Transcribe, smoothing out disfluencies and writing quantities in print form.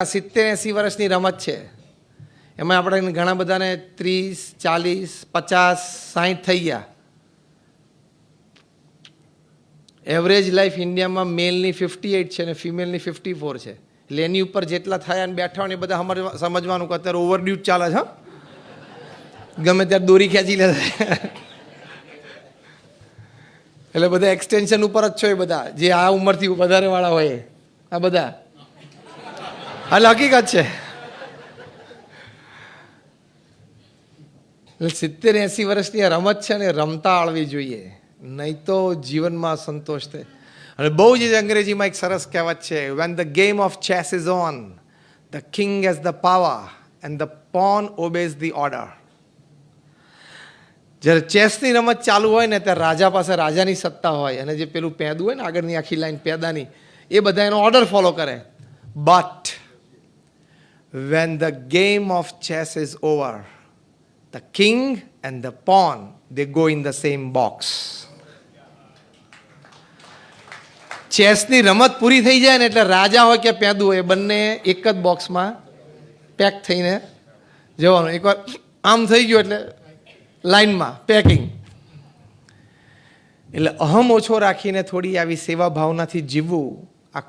70-80 વર્ષની રમત છે. એમાં આપણે ઘણા બધાને 30, 40, 50, 60 થઈ ગયા. એવરેજ લાઈફ ઇન્ડિયામાં મેલની 58 છે અને ફિમેલની 54 છે. એટલે એની ઉપર જેટલા થયા અને બેઠા હોય એ બધા સમજવાનું કે અત્યારે ઓવરડ્યુઝ ચાલે છે. ગમે ત્યારે દોરી ખેંચી લે. એટલે બધા એક્સટેન્શન ઉપર જ છો એ બધા જે આ ઉંમરથી વધારે વાળા હોય આ બધા. હાલ હકીકત છે. 70-80 વર્ષની આ રમત છે ને રમતા આવડવી જોઈએ, નહીં તો જીવનમાં સંતોષ થાય. અને બહુ જ અંગ્રેજીમાં એક સરસ કહેવત છે, when the game of chess is on, the king has the power and the pawn obeys the order. જ્યારે ચેસની રમત ચાલુ હોય ને ત્યારે રાજા પાસે રાજાની સત્તા હોય અને જે પેલું પેદું હોય ને આગળની આખી લાઈન પેદાની એ બધા એનો ઓર્ડર ફોલો કરે. But when the game of chess is over, the king and the pawn, they go in the same box. ચેસની રમત પૂરી થઈ જાય ને એટલે રાજા હોય કે પેદું હોય બંને એક જ બોક્સમાં પેક થઈને જવાનું. એકવાર આમ થઈ ગયું એટલે લાઈનમાં પેકિંગ. એટલે અહમ ઓછો રાખીને થોડી આવી સેવા ભાવનાથી જીવવું આ